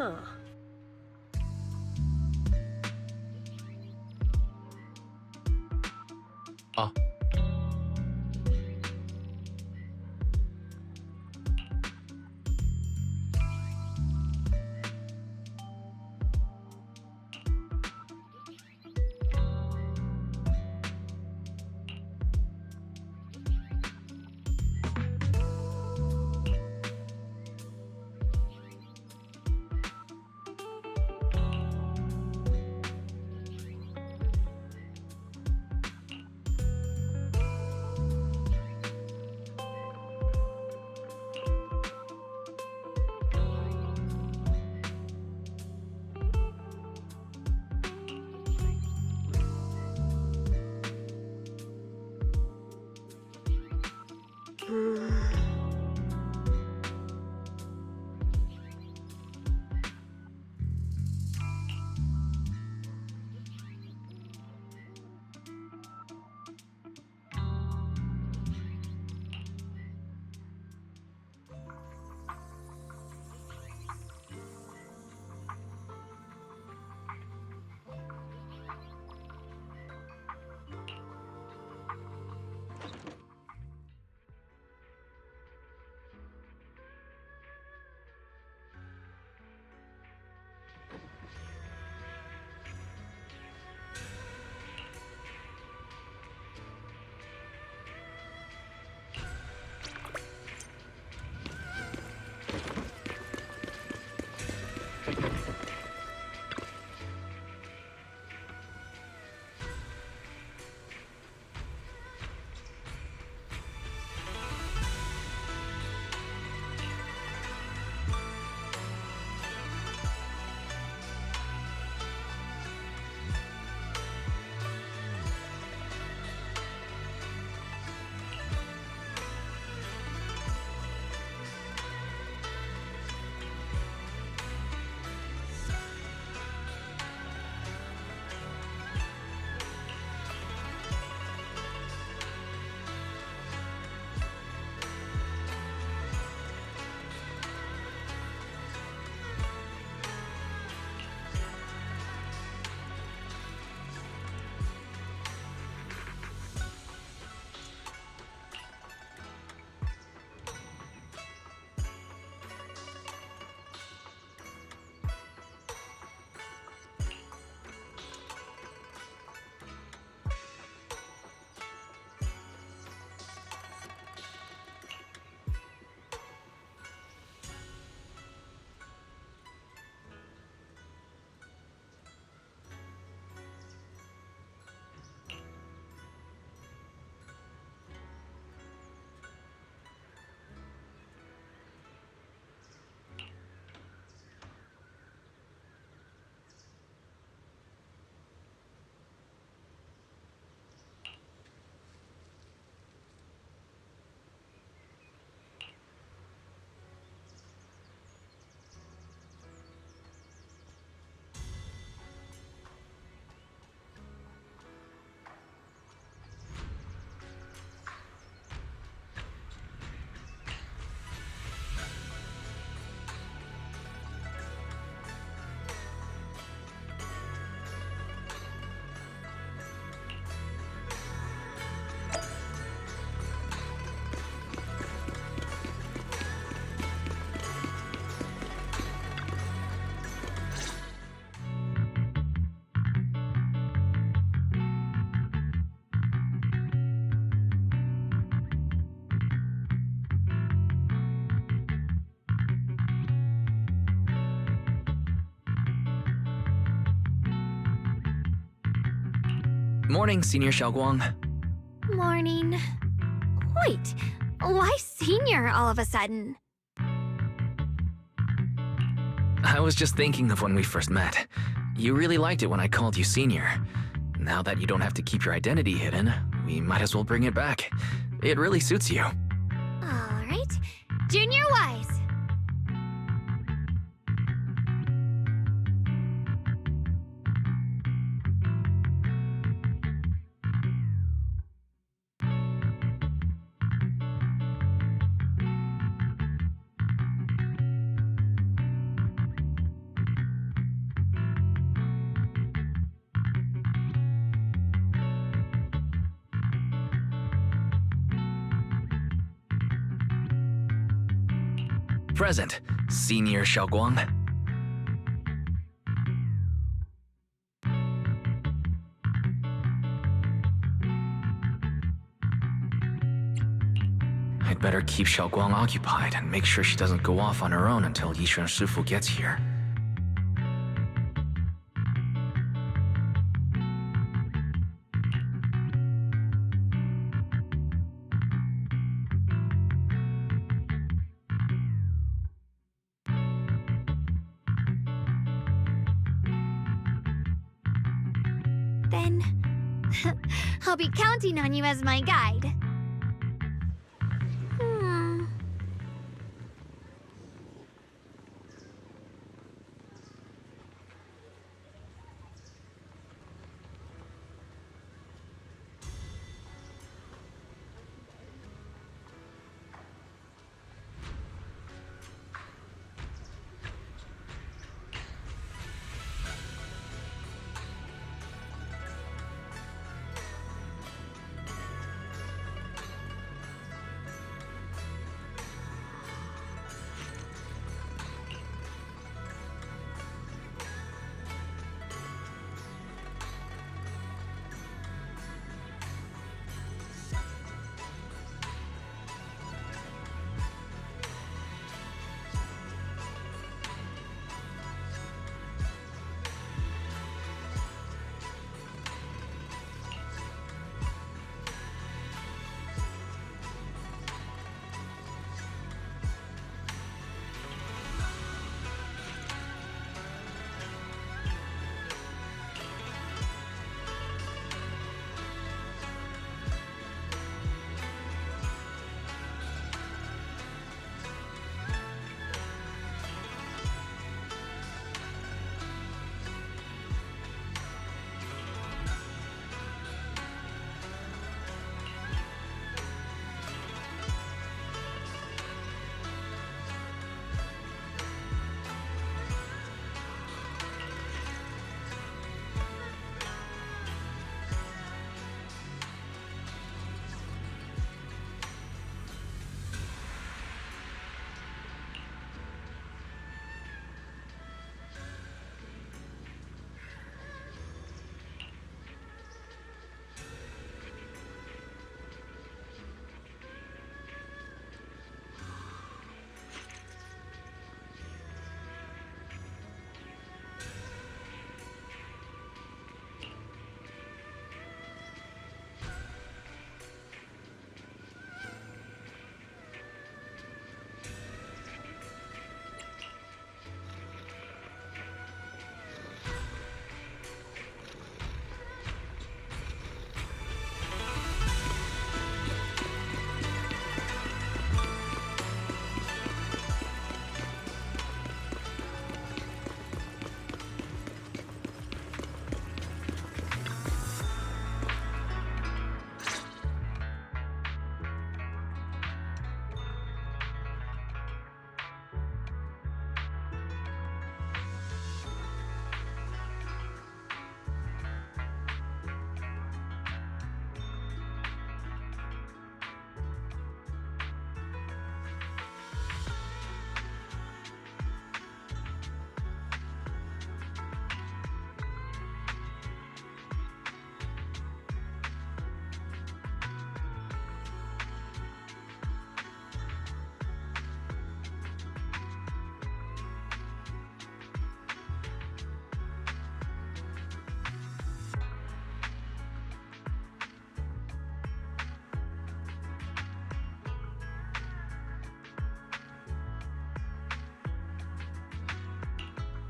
Huh. Oh. Morning, Senior Xiaoguang. Morning. Wait, why senior all of a sudden? I was just thinking of when we first met. You really liked it when I called you Senior. Now that you don't have to keep your identity hidden, we might as well bring it back. It really suits you. Alright. Junior Wise. present, Senior Xiaoguang. I'd better keep Xiaoguang occupied and make sure she doesn't go off on her own until Yishuan Shifu gets here. Then I'll be counting on you as my guide.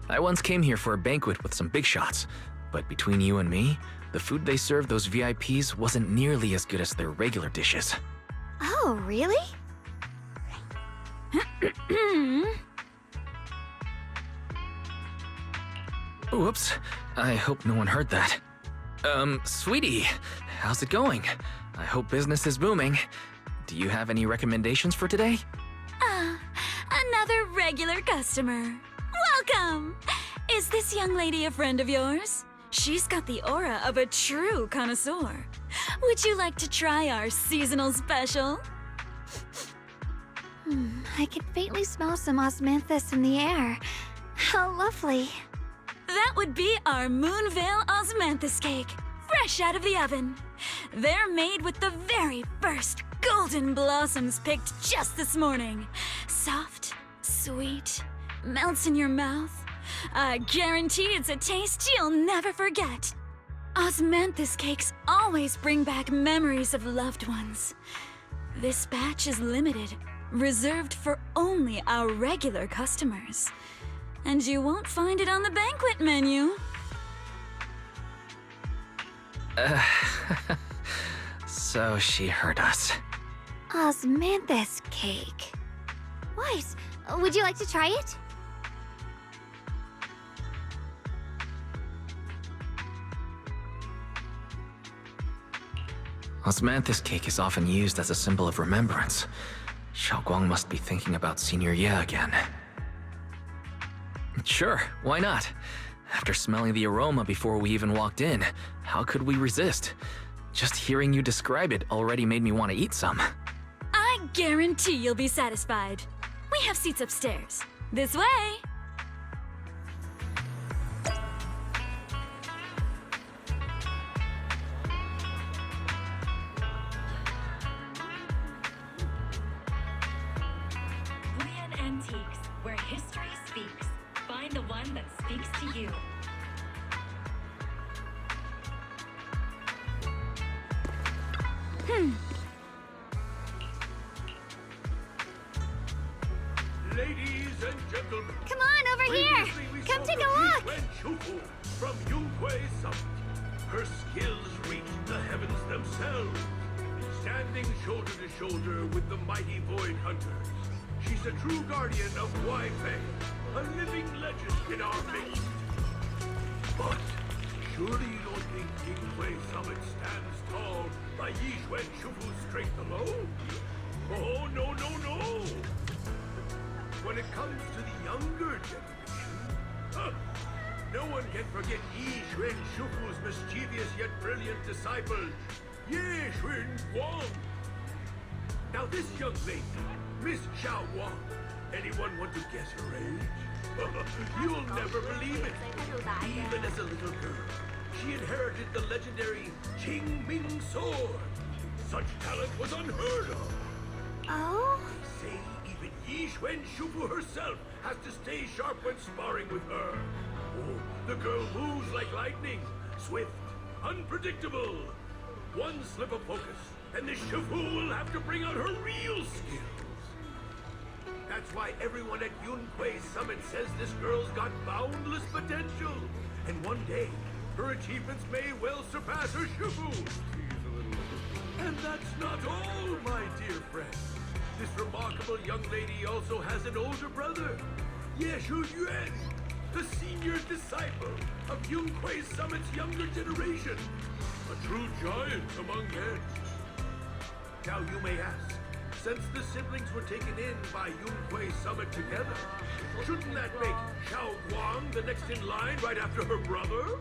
I once came here for a banquet with some big shots, but between you and me, the food they served those VIPs wasn't nearly as good as their regular dishes. Oh, really? Whoops, I hope no one heard that. Sweetie, how's it going? I hope business is booming. Do you have any recommendations for today? Another regular customer. Welcome! Is this young lady a friend of yours? She's got the aura of a true connoisseur. Would you like to try our seasonal special? I can faintly smell some osmanthus in the air. How lovely. That would be our Moonvale Osmanthus cake, fresh out of the oven. They're made with the very first golden blossoms picked just this morning. Soft, sweet, melts in your mouth. I guarantee it's a taste you'll never forget. Osmanthus cakes always bring back memories of loved ones. This batch is limited, reserved for only our regular customers. And you won't find it on the banquet menu. So she heard us. Osmanthus cake. Weiss, would you like to try it? Osmanthus cake is often used as a symbol of remembrance. Xiaoguang must be thinking about Senior Ye again. Sure, why not? After smelling the aroma before we even walked in, how could we resist? Just hearing you describe it already made me want to eat some. I guarantee you'll be satisfied. We have seats upstairs. This way. Lian Antiques, where history speaks. Find the one that speaks to you. Ladies and gentlemen, Come on, over here! previously we Come saw take the a look! Yixuan Shufu from Yunhui Summit. Her skills reached the heavens themselves, standing shoulder to shoulder with the mighty Void Hunters. She's a true guardian of Fei, a living legend in our midst. But surely you don't think Yunhui Summit stands tall by Yixuan Shufu's strength alone? Oh, no, no, no! When it comes to the younger generation, no one can forget Yi Xuan Shufu's mischievous yet brilliant disciple, Ye Xuan Guang. Now this young lady, Miss Xiao Wang, anyone want to guess her age? You'll never believe it. Even as a little girl, she inherited the legendary Qing Ming sword. Such talent was unheard of. Oh? Say even Yi Xuan Shufu herself has to stay sharp when sparring with her. Oh, the girl moves like lightning, swift, unpredictable. One slip of focus, and the Shufu will have to bring out her real skills. That's why everyone at Yunhui Summit says this girl's got boundless potential. And one day, her achievements may well surpass her Shufu. And that's not all, my dear friend. This remarkable young lady also has an older brother, Ye Shu Yuan, the senior disciple of Yunhui Summit's younger generation. A true giant among men. Now you may ask, since the siblings were taken in by Yunhui Summit together, shouldn't that make Xiao Guang the next in line right after her brother?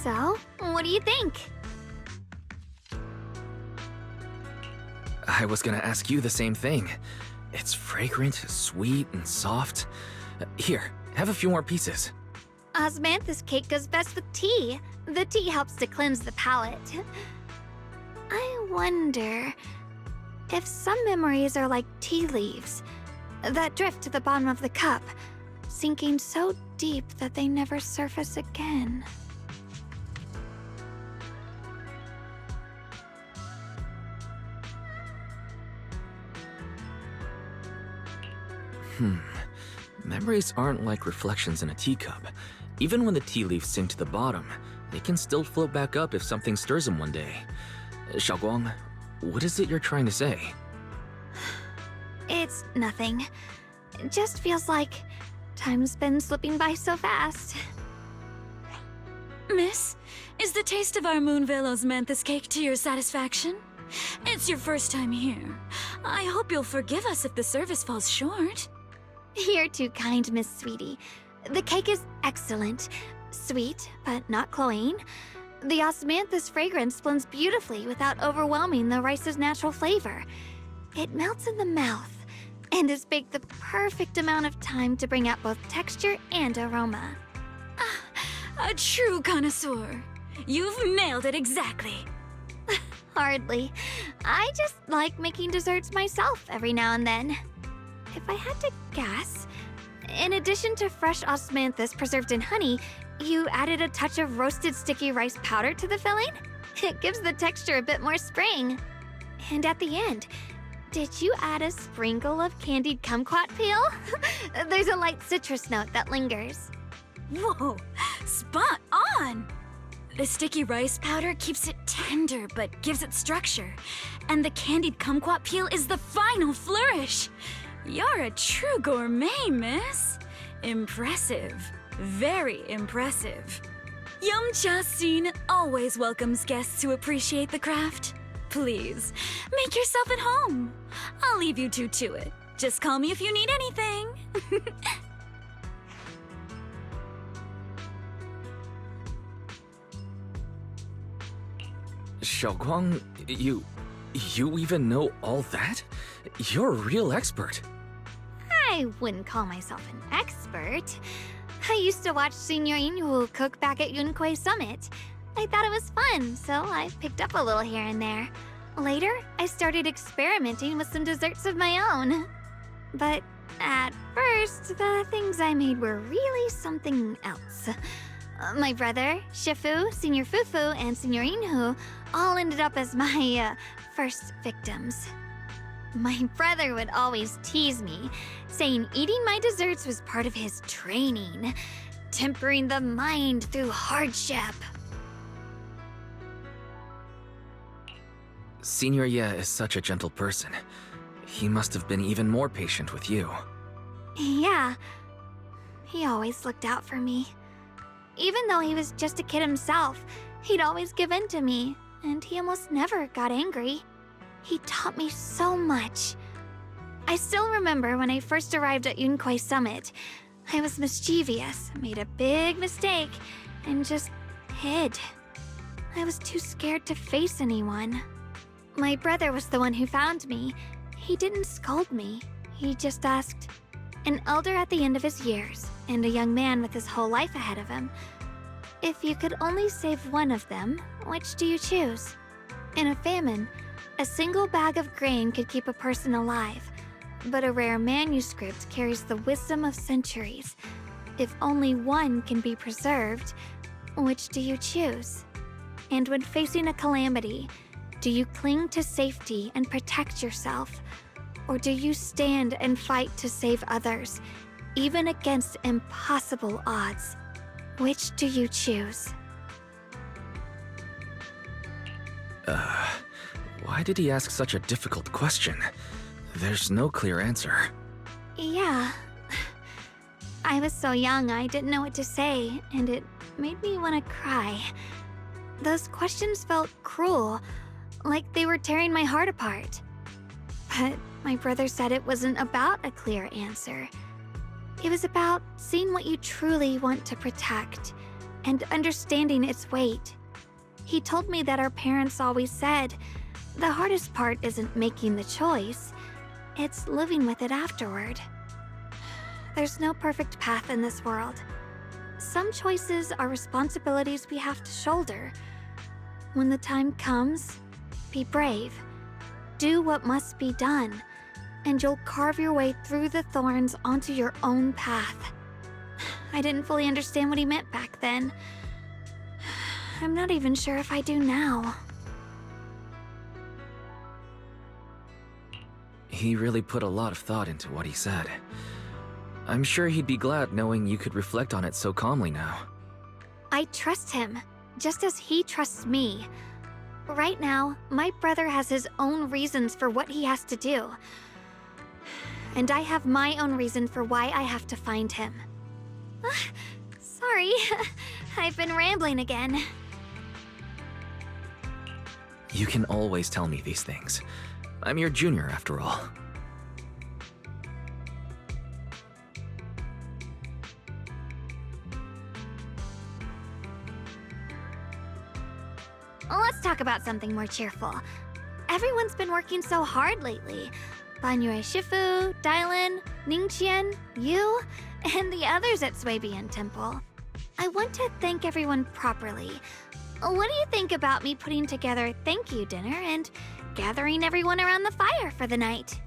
So, what do you think? I was gonna ask you the same thing. It's fragrant, sweet, and soft. Here, have a few more pieces. Osmanthus cake goes best with tea. The tea helps to cleanse the palate. I wonder if some memories are like tea leaves that drift to the bottom of the cup, sinking so deep that they never surface again. Memories aren't like reflections in a teacup. Even when the tea leaves sink to the bottom, they can still float back up if something stirs them one day. Xiaoguang, what is it you're trying to say? It's nothing. It just feels like time's been slipping by so fast. Miss, is the taste of our Moonvale Osmanthus cake to your satisfaction? It's your first time here. I hope you'll forgive us if the service falls short. You're too kind, Miss Sweetie. The cake is excellent. Sweet, but not cloying. The osmanthus fragrance blends beautifully without overwhelming the rice's natural flavor. It melts in the mouth and is baked the perfect amount of time to bring out both texture and aroma. A true connoisseur. You've nailed it exactly. Hardly. I just like making desserts myself every now and then. If I had to guess, in addition to fresh osmanthus preserved in honey, you added a touch of roasted sticky rice powder to the filling? It gives the texture a bit more spring. And at the end, did you add a sprinkle of candied kumquat peel? There's a light citrus note that lingers. Whoa, spot on! The sticky rice powder keeps it tender but gives it structure. And the candied kumquat peel is the final flourish. You're a true gourmet, miss. Impressive. Very impressive. Yumcha Scene always welcomes guests who appreciate the craft. Please, make yourself at home. I'll leave you two to it. Just call me if you need anything. Xiaoguang, you even know all that? You're a real expert. I wouldn't call myself an expert. I used to watch Senior Inhu cook back at Yunquei Summit. I thought it was fun, so I picked up a little here and there. Later, I started experimenting with some desserts of my own. But at first, the things I made were really something else. My brother, Shifu, Senior Fufu, and Senior Inhu all ended up as my first victims. My brother would always tease me, saying eating my desserts was part of his training, tempering the mind through hardship. Senior Ye is such a gentle person. He must have been even more patient with you. Yeah, he always looked out for me. Even though he was just a kid himself, he'd always give in to me, and he almost never got angry. He taught me so much. I still remember when I first arrived at Yunquei Summit. I was mischievous, made a big mistake, and just hid. I was too scared to face anyone. My brother was the one who found me. He didn't scold me. He just asked, an elder at the end of his years, and a young man with his whole life ahead of him. If you could only save one of them, which do you choose? In a famine, a single bag of grain could keep a person alive, but a rare manuscript carries the wisdom of centuries. If only one can be preserved, which do you choose? And when facing a calamity, do you cling to safety and protect yourself? Or do you stand and fight to save others, even against impossible odds? Which do you choose? Why did he ask such a difficult question? There's no clear answer. Yeah. I was so young I didn't know what to say, and it made me want to cry. Those questions felt cruel, like they were tearing my heart apart. But my brother said it wasn't about a clear answer. It was about seeing what you truly want to protect and understanding its weight. He told me that our parents always said, the hardest part isn't making the choice, it's living with it afterward. There's no perfect path in this world. Some choices are responsibilities we have to shoulder. When the time comes, be brave. Do what must be done, and you'll carve your way through the thorns onto your own path. I didn't fully understand what he meant back then. I'm not even sure if I do now. He really put a lot of thought into what he said. I'm sure he'd be glad knowing you could reflect on it so calmly now. I trust him, just as he trusts me. Right now, my brother has his own reasons for what he has to do. And I have my own reason for why I have to find him. Sorry, I've been rambling again. You can always tell me these things. I'm your junior, after all. Let's talk about something more cheerful. Everyone's been working so hard lately. Banyue Shifu, Dylan, Ningqian, you, and the others at Swabian Temple. I want to thank everyone properly. What do you think about me putting together a thank you dinner and gathering everyone around the fire for the night?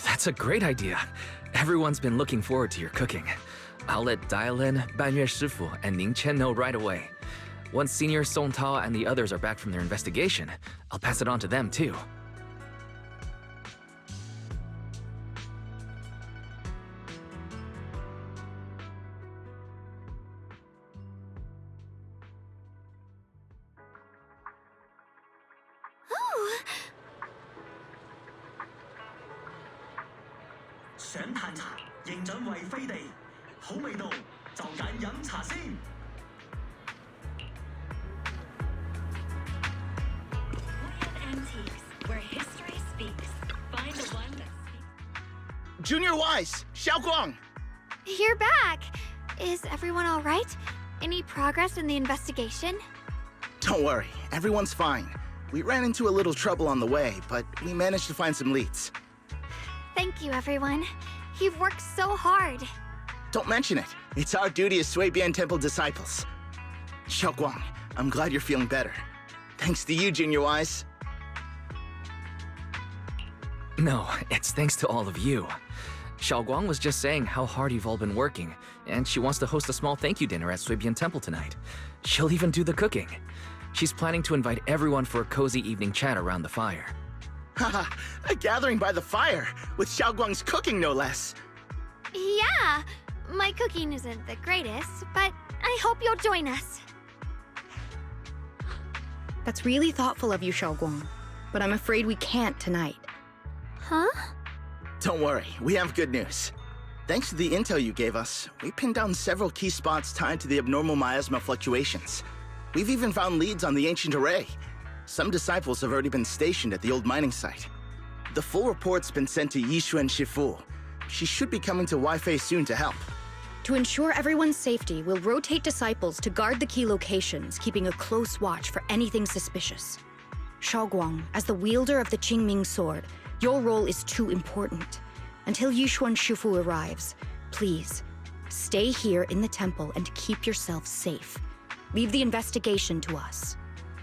That's a great idea. Everyone's been looking forward to your cooking. I'll let Dylan, Banyue Shifu, and Ning Chen know right away. Once Senior Song Tao and the others are back from their investigation, I'll pass it on to them too. Ooh, 想嘆茶，認準為飛地，好味道就揀飲茶先。Korean Antiques, where history speaks. Find the one that speaks. Junior Wise, Xiaoguang! you're back. Is everyone all right? Any progress in the investigation? Don't worry, everyone's fine. We ran into a little trouble on the way, but we managed to find some leads. Thank you, everyone. You've worked so hard. Don't mention it. It's our duty as Swabian Temple disciples. Xiaoguang, I'm glad you're feeling better. Thanks to you, Junior Wise. No, it's thanks to all of you. Xiaoguang was just saying how hard you've all been working, and she wants to host a small thank you dinner at Swabian Temple tonight. She'll even do the cooking. She's planning to invite everyone for a cozy evening chat around the fire. Haha, a gathering by the fire, with Xiaoguang's cooking no less. Yeah, my cooking isn't the greatest, but I hope you'll join us. That's really thoughtful of you, Xiaoguang. But I'm afraid we can't tonight. Huh? Don't worry, we have good news. Thanks to the intel you gave us, we pinned down several key spots tied to the abnormal miasma fluctuations. We've even found leads on the ancient array. Some disciples have already been stationed at the old mining site. The full report's been sent to Yishuan Shifu. She should be coming to Waifei soon to help. To ensure everyone's safety, we'll rotate disciples to guard the key locations, keeping a close watch for anything suspicious. Xiaoguang, as the wielder of the Qingming sword, your role is too important. Until Yishuan Shifu arrives, please, stay here in the temple and keep yourself safe. Leave the investigation to us.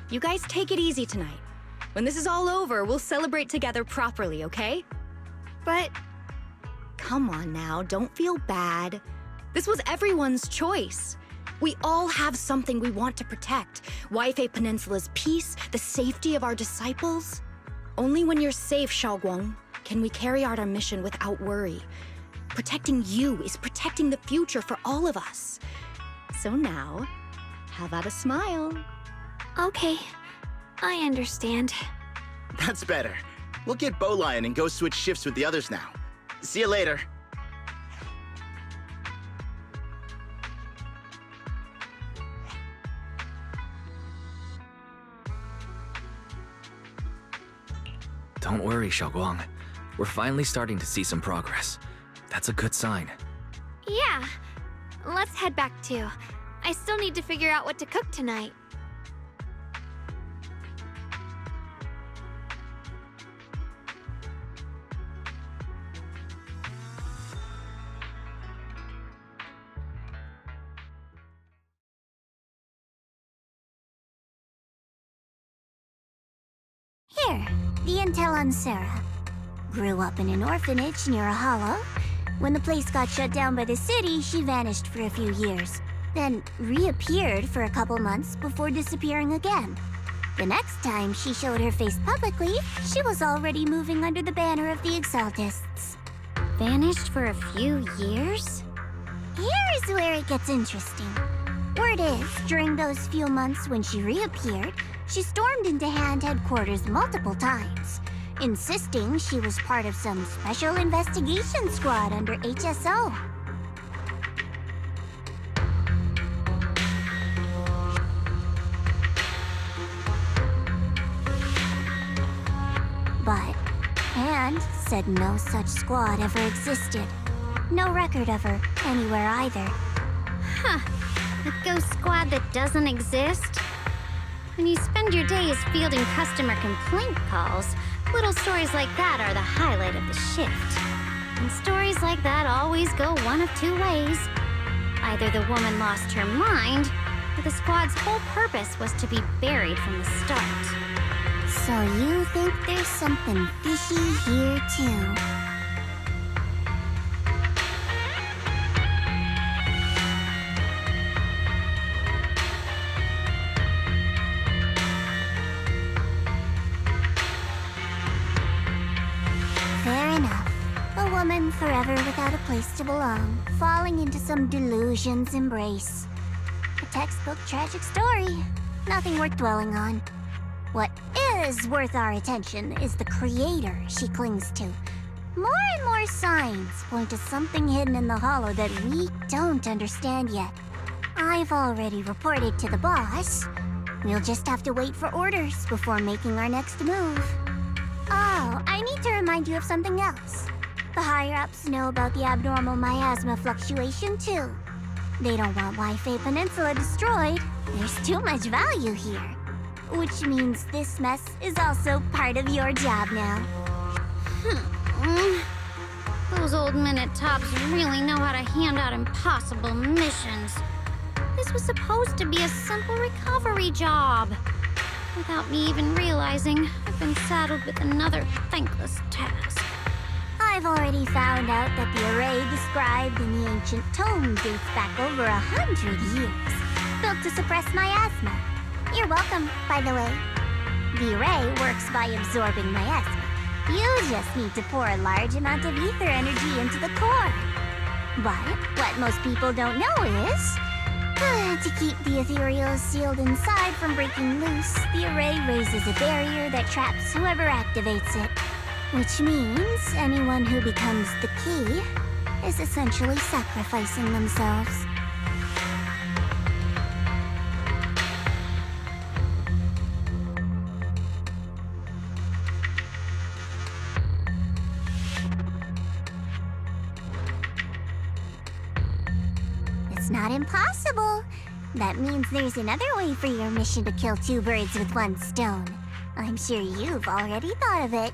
You guys take it easy tonight. When this is all over, we'll celebrate together properly, okay? But Come on now, don't feel bad. This was everyone's choice. We all have something we want to protect. Waifei Peninsula's peace, the safety of our disciples. Only when you're safe, Xiaoguang, can we carry out our mission without worry. Protecting you is protecting the future for all of us. So now, how about a smile? okay, I understand. That's better. We'll get Bowlion and go switch shifts with the others now. See you later. Don't worry, Xiaoguang. We're finally starting to see some progress. That's a good sign. Yeah, let's head back too. I still need to figure out what to cook tonight. Here, the intel on Sarah. Grew up in an orphanage near a hollow. When the place got shut down by the city, she vanished for a few years. Then reappeared for a couple months before disappearing again. The next time she showed her face publicly, she was already moving under the banner of the Exaltists. Vanished for a few years? Here is where it gets interesting. Word is, during those few months when she reappeared, she stormed into Hand headquarters multiple times. insisting she was part of some special investigation squad under HSO. But Anne said no such squad ever existed. No record of her anywhere either. Huh. A ghost squad that doesn't exist? When you spend your days fielding customer complaint calls, little stories like that are the highlight of the shift. And stories like that always go one of two ways. Either the woman lost her mind, or the squad's whole purpose was to be buried from the start. So you think there's something fishy here too? Fair enough. A woman forever without a place to belong, falling into some delusion's embrace. A textbook tragic story. Nothing worth dwelling on. What is worth our attention is the creator she clings to. More and more signs point to something hidden in the hollow that we don't understand yet. I've already reported to the boss. We'll just have to wait for orders before making our next move. Oh, I need to remind you of something else. The higher-ups know about the abnormal miasma fluctuation, too. They don't want Wi-Fi Peninsula destroyed. There's too much value here. Which means this mess is also part of your job now. Those old minute tops really know how to hand out impossible missions. This was supposed to be a simple recovery job. Without me even realizing, I've been saddled with another thankless task. I've already found out that the array described in the ancient tome dates back over 100 years, built to suppress miasma. You're welcome, by the way. The array works by absorbing miasma. You just need to pour a large amount of ether energy into the core. But what most people don't know is, to keep the ethereals sealed inside from breaking loose, the array raises a barrier that traps whoever activates it. Which means anyone who becomes the key is essentially sacrificing themselves. It's not impossible. That means there's another way for your mission to kill two birds with one stone. I'm sure you've already thought of it.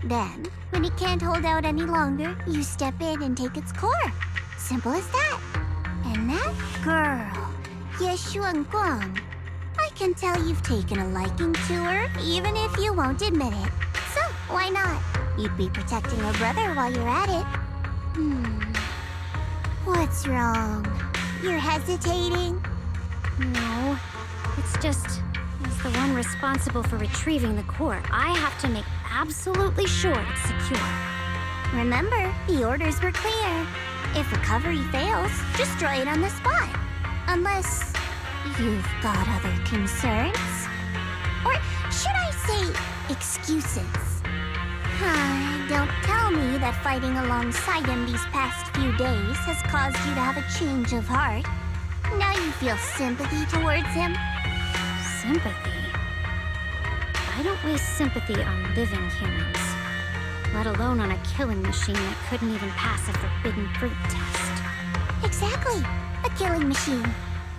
Then, when it can't hold out any longer, you step in and take its core. Simple as that. And that girl, Yeshuan Guang, I can tell you've taken a liking to her, even if you won't admit it. So, why not? You'd be protecting her brother while you're at it. What's wrong? You're hesitating? No, it's just, as the one responsible for retrieving the core, I have to make absolutely sure it's secure. Remember, the orders were clear. If recovery fails, destroy it on the spot. Unless you've got other concerns. Or should I say, excuses? Don't tell me that fighting alongside him these past few days has caused you to have a change of heart. Now you feel sympathy towards him? Sympathy? I don't waste sympathy on living humans, let alone on a killing machine that couldn't even pass a forbidden fruit test. Exactly, a killing machine.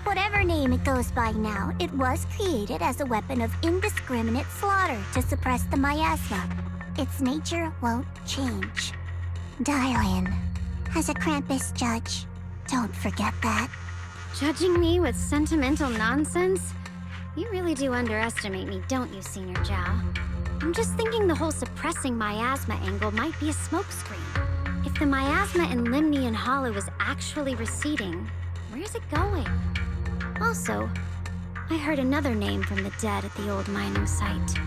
Whatever name it goes by now, it was created as a weapon of indiscriminate slaughter to suppress the miasma. Its nature won't change. Dial in. As a Krampus judge, don't forget that. Judging me with sentimental nonsense? You really do underestimate me, don't you, Senior Zhao? I'm just thinking the whole suppressing miasma angle might be a smokescreen. If the miasma in Limnian Hollow is actually receding, where's it going? Also, I heard another name from the dead at the old mining site.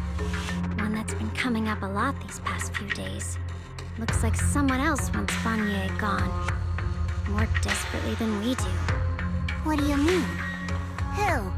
One that's been coming up a lot these past few days. Looks like someone else wants Banye gone. more desperately than we do. What do you mean? Who?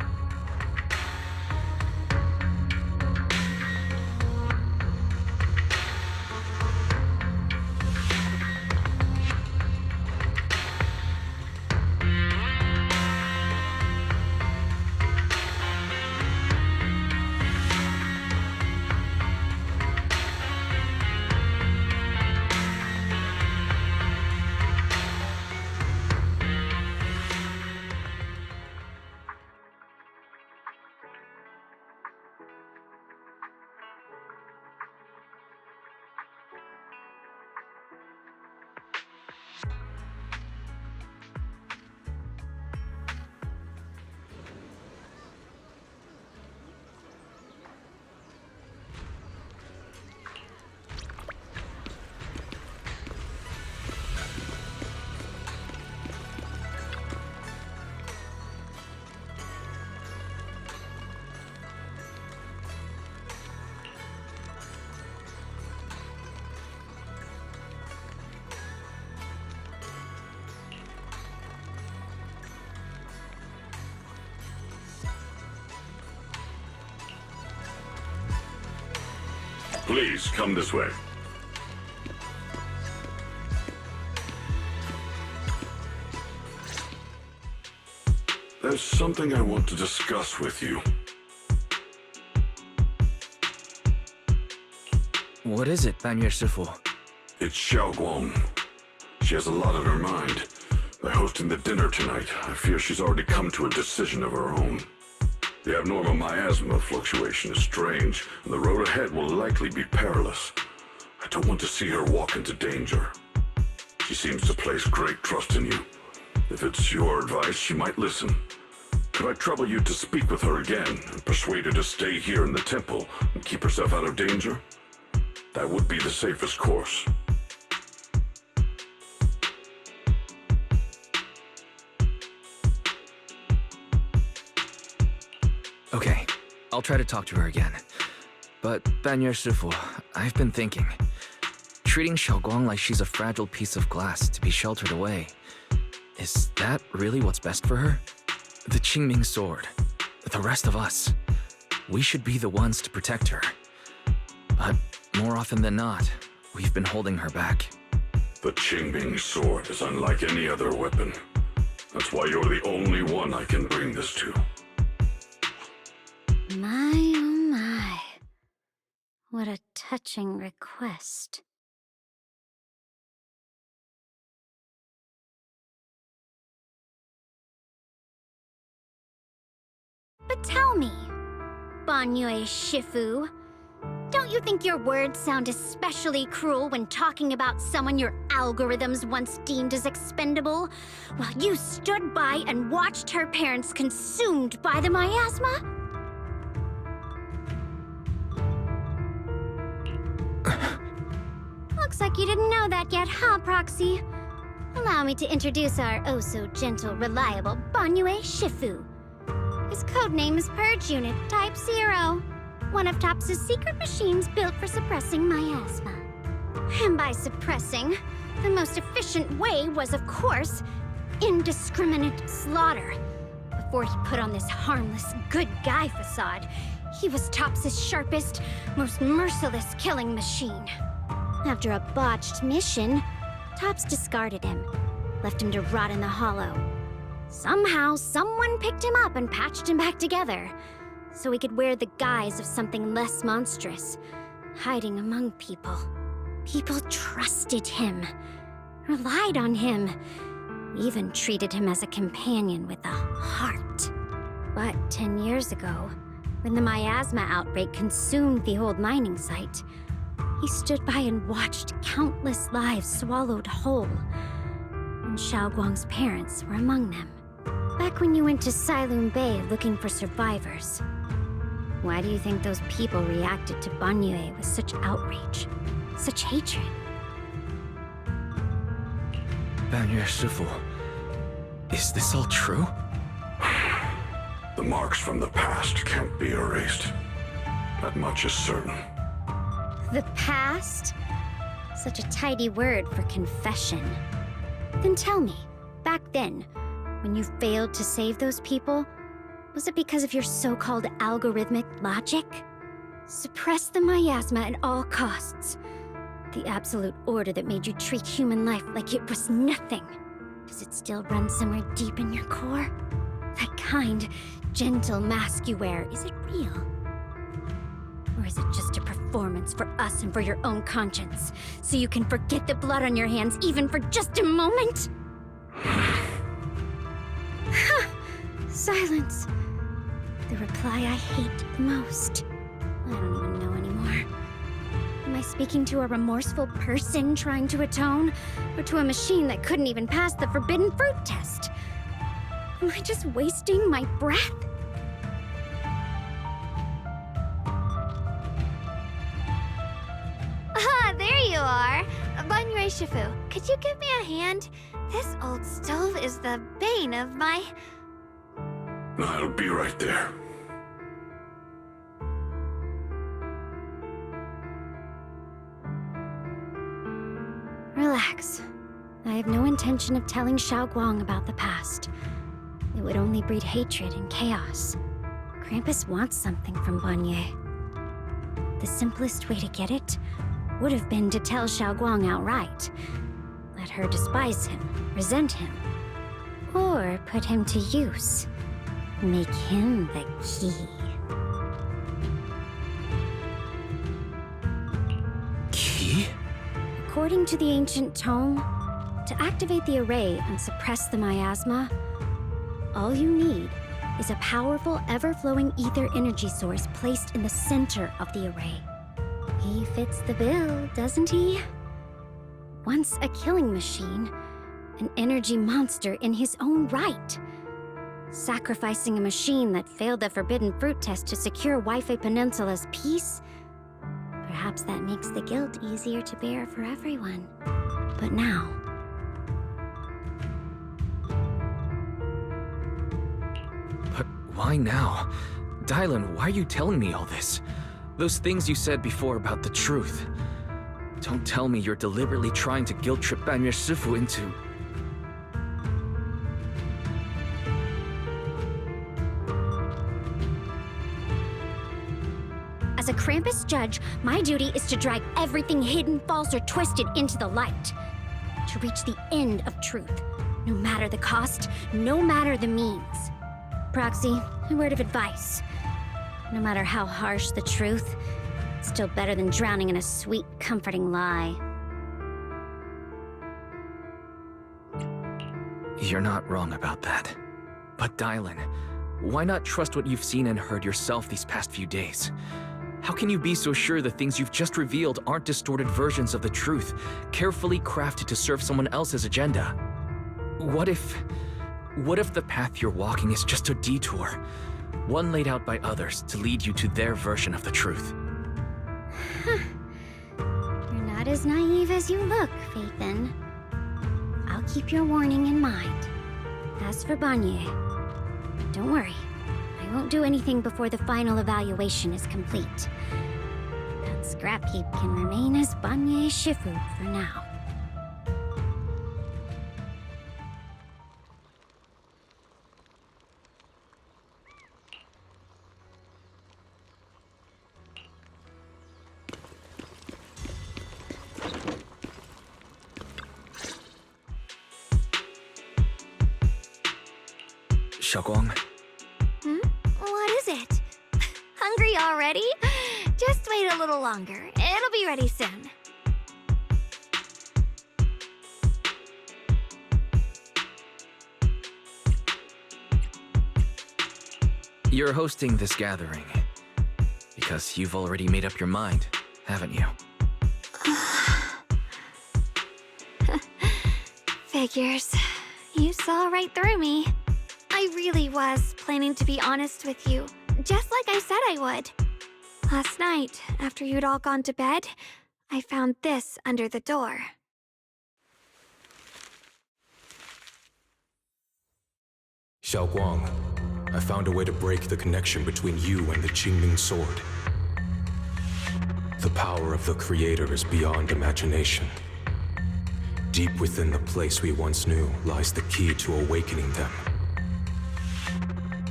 Please, come this way. There's something I want to discuss with you. What is it, Banyue Shifu? It's Xiaoguang. She has a lot on her mind. By hosting the dinner tonight, I fear she's already come to a decision of her own. The abnormal miasma fluctuation is strange, and the road ahead will likely be perilous. I don't want to see her walk into danger. She seems to place great trust in you. If it's your advice, she might listen. Could I trouble you to speak with her again and persuade her to stay here in the temple and keep herself out of danger? That would be the safest course. Okay, I'll try to talk to her again. But, Banyue Shifu, I've been thinking. Treating Xiaoguang like she's a fragile piece of glass to be sheltered away. Is that really what's best for her? The Qingming sword. The rest of us. We should be the ones to protect her. But more often than not, we've been holding her back. The Qingming sword is unlike any other weapon. That's why you're the only one I can bring this to. My, oh my. What a touching request. But tell me, Banyue Shifu, don't you think your words sound especially cruel when talking about someone your algorithms once deemed as expendable, while you stood by and watched her parents consumed by the miasma? Looks like you didn't know that yet, huh, Proxy? Allow me to introduce our oh-so-gentle, reliable Banyue Shifu. His codename is Purge Unit Type 0, one of TOPS' secret machines built for suppressing miasma. And by suppressing, the most efficient way was, of course, indiscriminate slaughter. Before he put on this harmless, good guy facade, he was TOPS' sharpest, most merciless killing machine. After a botched mission, TOPS discarded him, left him to rot in the hollow. Somehow, someone picked him up and patched him back together, so he could wear the guise of something less monstrous, hiding among people. People trusted him, relied on him, even treated him as a companion with a heart. But 10 years ago, when the miasma outbreak consumed the old mining site, he stood by and watched countless lives swallowed whole. And Xiaoguang's parents were among them. Back when you went to Silum Bay looking for survivors, why do you think those people reacted to Banyue with such outrage, such hatred? Banyue Shifu, is this all true? The marks from the past can't be erased. That much is certain. The past? Such a tidy word for confession. Then tell me, then, when you failed to save those people, was it because of your so-called algorithmic logic? Suppress the miasma at all costs. The absolute order that made you treat human life like it was nothing. Does it still run somewhere deep in your core? That kind, gentle mask you wear, is it real? Or is it just a performance for us and for your own conscience? So you can forget the blood on your hands even for just a moment? Silence. The reply I hate the most. I don't even know anymore. Am I speaking to a remorseful person trying to atone? Or to a machine that couldn't even pass the forbidden fruit test? Am I just wasting my breath? Ah, there you are! Banyue Shifu, could you give me a hand? This old stove is the bane of my... I'll be right there. Relax. I have no intention of telling Xiaoguang about the past. It would only breed hatred and chaos. Krampus wants something from Banyue. The simplest way to get it would have been to tell Xiaoguang outright. Let her despise him, resent him, or put him to use. Make him the key. Key? According to the ancient tome, to activate the array and suppress the miasma, all you need is a powerful, ever-flowing ether energy source placed in the center of the array. He fits the bill, doesn't he? Once a killing machine, an energy monster in his own right. Sacrificing a machine that failed the forbidden fruit test to secure Wi-Fi Peninsula's peace? Perhaps that makes the guilt easier to bear for everyone. But now... But why now? Dylan, why are you telling me all this? Those things you said before about the truth. Don't tell me you're deliberately trying to guilt-trip Banyue Shifu into... As a Krampus judge, my duty is to drag everything hidden, false, or twisted into the light. To reach the end of truth. No matter the cost, no matter the means. Proxy, a word of advice. No matter how harsh the truth, it's still better than drowning in a sweet, comforting lie. You're not wrong about that. But Dylan, why not trust what you've seen and heard yourself these past few days? How can you be so sure the things you've just revealed aren't distorted versions of the truth, carefully crafted to serve someone else's agenda? What if the path you're walking is just a detour, one laid out by others to lead you to their version of the truth? You're not as naive as you look, Phaethon. I'll keep your warning in mind. As for Banyue, don't worry. I won't do anything before the final evaluation is complete. That scrap heap can remain as Banyue Shifu for now. Xiaoguang? What is it? Hungry already? Just wait a little longer. It'll be ready soon. You're hosting this gathering because you've already made up your mind, haven't you? Figures. You saw right through me. I really was planning to be honest with you, just like I said I would. Last night, after you'd all gone to bed, I found this under the door. Xiaoguang, I found a way to break the connection between you and the Qingming Sword. The power of the Creator is beyond imagination. Deep within the place we once knew lies the key to awakening them.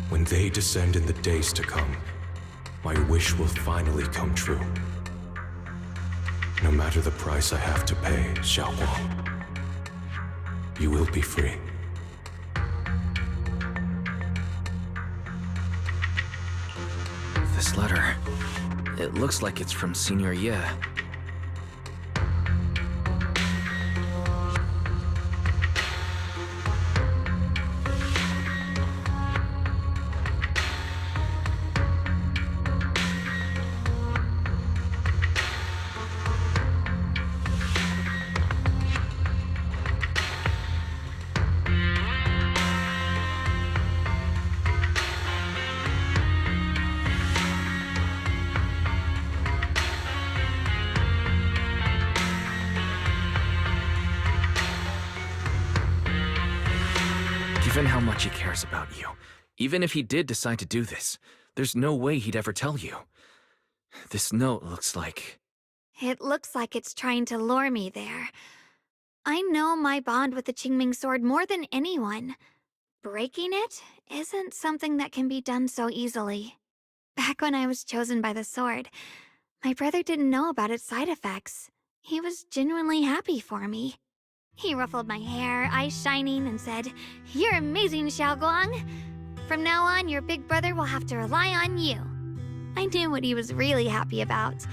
When they descend in the days to come, my wish will finally come true. No matter the price I have to pay, Xiaoguang, you will be free. This letter, it looks like it's from Senior Ye. Given how much he cares about you, even if he did decide to do this, there's no way he'd ever tell you. This note looks like... It looks like it's trying to lure me there. I know my bond with the Qingming sword more than anyone. Breaking it isn't something that can be done so easily. Back when I was chosen by the sword, my brother didn't know about its side effects. He was genuinely happy for me. He ruffled my hair, eyes shining, and said, "You're amazing, Xiaoguang. From now on, your big brother will have to rely on you." I knew what he was really happy about.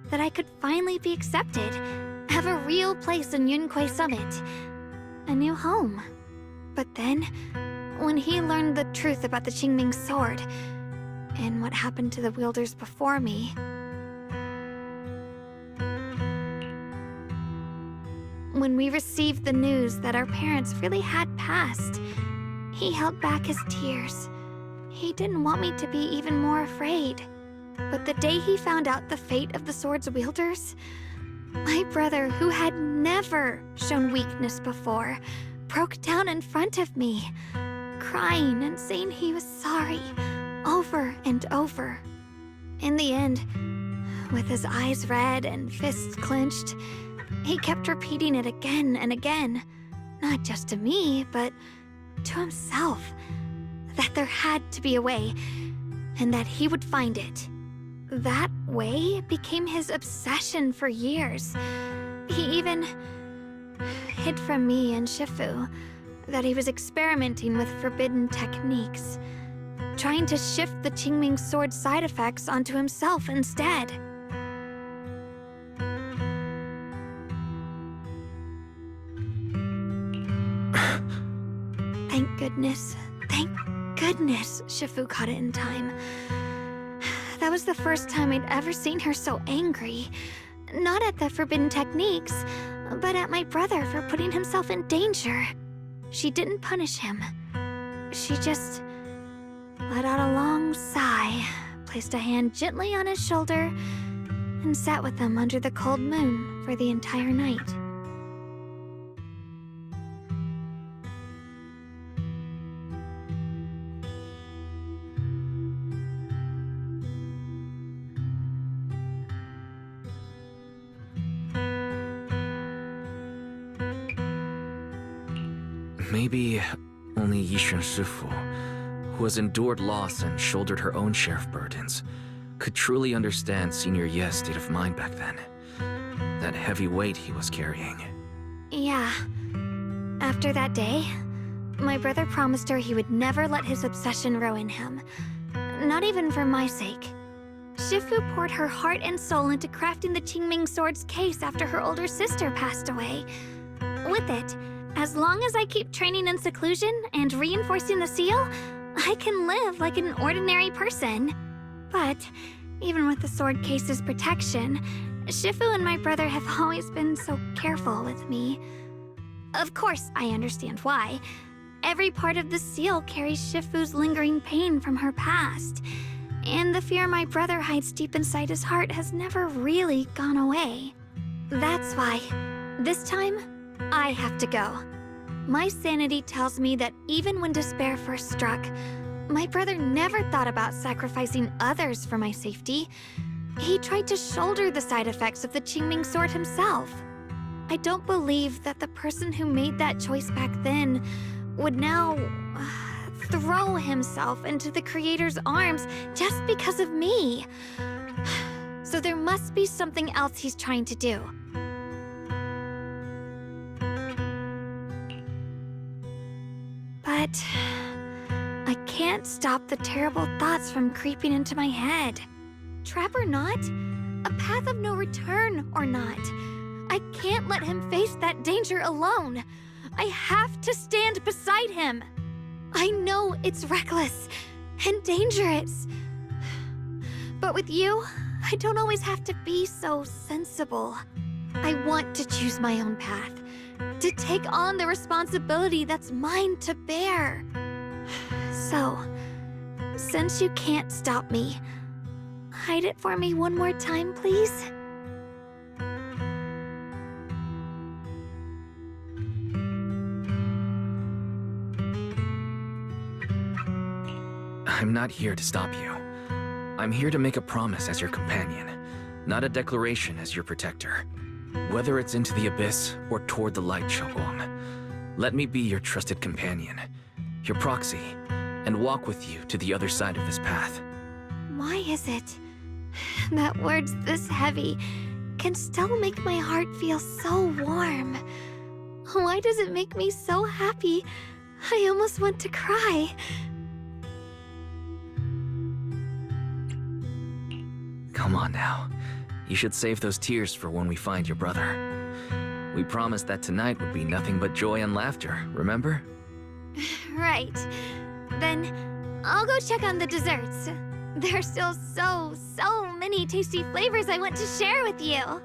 That I could finally be accepted, have a real place in Yunque Summit. A new home. But then, when he learned the truth about the Qingming sword, and what happened to the wielders before me... When we received the news that our parents really had passed, he held back his tears. He didn't want me to be even more afraid. But the day he found out the fate of the sword's wielders, my brother, who had never shown weakness before, broke down in front of me, crying and saying he was sorry, over and over. In the end, with his eyes red and fists clenched, he kept repeating it again and again, not just to me, but to himself, that there had to be a way, and that he would find it. That way became his obsession for years. He even hid from me and Shifu that he was experimenting with forbidden techniques, trying to shift the Qingming sword side effects onto himself instead. Thank goodness Shifu caught it in time. That was the first time I'd ever seen her so angry. Not at the forbidden techniques, but at my brother for putting himself in danger. She didn't punish him. She just let out a long sigh, placed a hand gently on his shoulder, and sat with him under the cold moon for the entire night. Maybe only Yishun Shifu, who has endured loss and shouldered her own share of burdens, could truly understand Senior Ye's state of mind back then. That heavy weight he was carrying. Yeah. After that day, my brother promised her he would never let his obsession ruin him. Not even for my sake. Shifu poured her heart and soul into crafting the Qingming sword's case after her older sister passed away. With it, as long as I keep training in seclusion and reinforcing the seal, I can live like an ordinary person. But even with the sword case's protection, Shifu and my brother have always been so careful with me. Of course, I understand why. Every part of the seal carries Shifu's lingering pain from her past, and the fear my brother hides deep inside his heart has never really gone away. That's why, this time, I have to go. My sanity tells me that even when despair first struck, my brother never thought about sacrificing others for my safety. He tried to shoulder the side effects of the Qingming sword himself. I don't believe that the person who made that choice back then would now throw himself into the Creator's arms just because of me. So there must be something else he's trying to do. But I can't stop the terrible thoughts from creeping into my head. Trap or not, a path of no return or not, I can't let him face that danger alone. I have to stand beside him. I know it's reckless and dangerous. But with you, I don't always have to be so sensible. I want to choose my own path, to take on the responsibility that's mine to bear. So, since you can't stop me, hide it for me one more time, please? I'm not here to stop you. I'm here to make a promise as your companion, not a declaration as your protector. Whether it's into the abyss or toward the light, Xiaoguang, let me be your trusted companion, your proxy, and walk with you to the other side of this path. Why is it that words this heavy can still make my heart feel so warm? Why does it make me so happy I almost want to cry? Come on now. You should save those tears for when we find your brother. We promised that tonight would be nothing but joy and laughter, remember? Right. Then I'll go check on the desserts. There are still so many tasty flavors I want to share with you.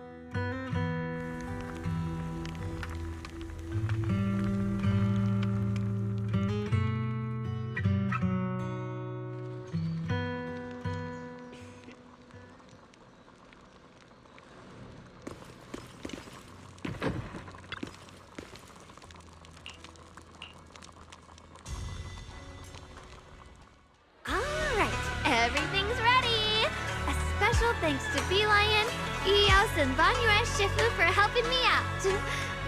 Everything's ready! A special thanks to Beelion, Eos, and Banyue Shifu for helping me out.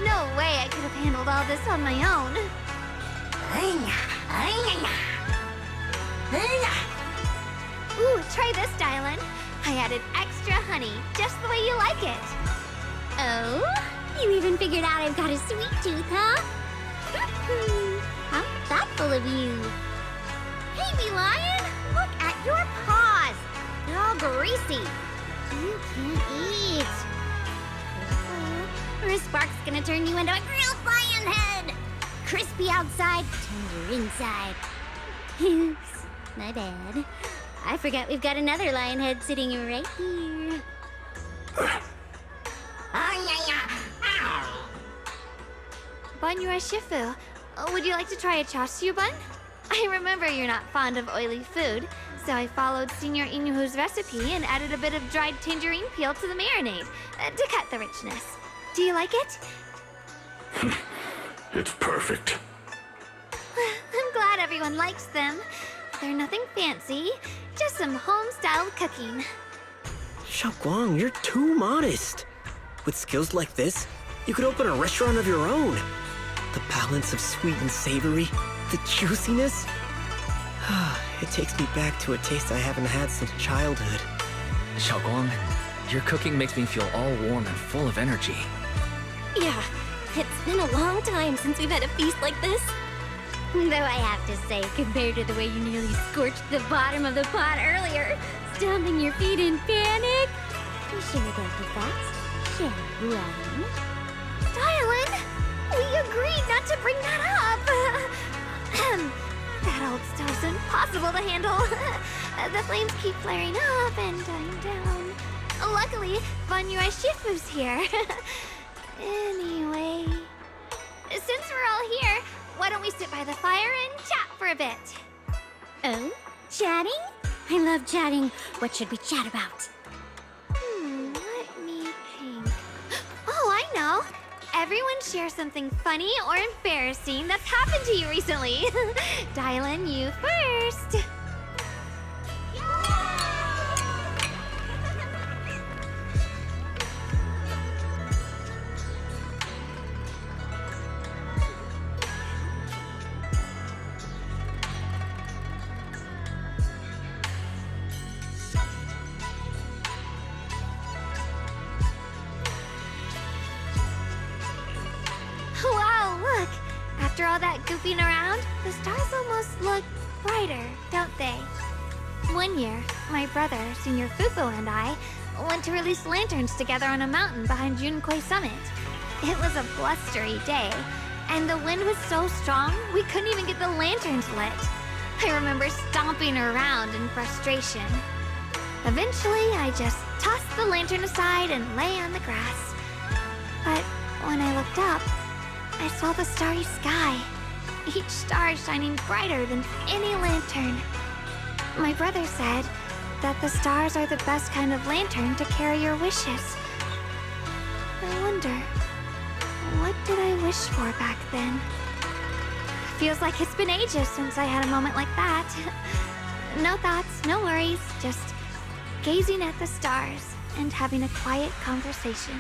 No way I could have handled all this on my own. Ooh, try this, Dylan. I added extra honey, just the way you like it. Oh? You even figured out I've got a sweet tooth, huh? How thoughtful of you. Hey, Beelion! Look at your paws! They're all greasy. You can't eat. Or is Spark's gonna turn you into a grilled lion head? Crispy outside, tender inside. Oops, my bad. I forgot we've got another lion head sitting right here. Banyue Shifu, would you like to try a chashu bun? I remember you're not fond of oily food, so I followed Senior Inuhu's recipe and added a bit of dried tangerine peel to the marinade to cut the richness. Do you like it? It's perfect. I'm glad everyone likes them. They're nothing fancy, just some home-styled cooking. Xiaoguang, you're too modest. With skills like this, you could open a restaurant of your own. The balance of sweet and savory, the juiciness. It takes me back to a taste I haven't had since childhood. Xiaoguang, your cooking makes me feel all warm and full of energy. Yeah, it's been a long time since we've had a feast like this. Though I have to say, compared to the way you nearly scorched the bottom of the pot earlier, stomping your feet in panic, we share that with that, shall we? Dylan, we agreed not to bring that up. That old stove's impossible to handle. The flames keep flaring up and dying down. Luckily, Banyue Shifu's here. Anyway, since we're all here, why don't we sit by the fire and chat for a bit? Oh? Chatting? I love chatting. What should we chat about? Let me think. Oh, I know. Everyone share something funny or embarrassing that's happened to you recently. Dylan, you first. all that goofing around, the stars almost look brighter, don't they? One year, my brother, Senior Fufu, and I went to release lanterns together on a mountain behind Junkoi Summit. It was a blustery day, and the wind was so strong we couldn't even get the lanterns lit. I remember stomping around in frustration. Eventually, I just tossed the lantern aside and lay on the grass. But when I looked up, I saw the starry sky, each star shining brighter than any lantern. My brother said that the stars are the best kind of lantern to carry your wishes. I wonder, what did I wish for back then? Feels like it's been ages since I had a moment like that. No thoughts, no worries, just gazing at the stars and having a quiet conversation.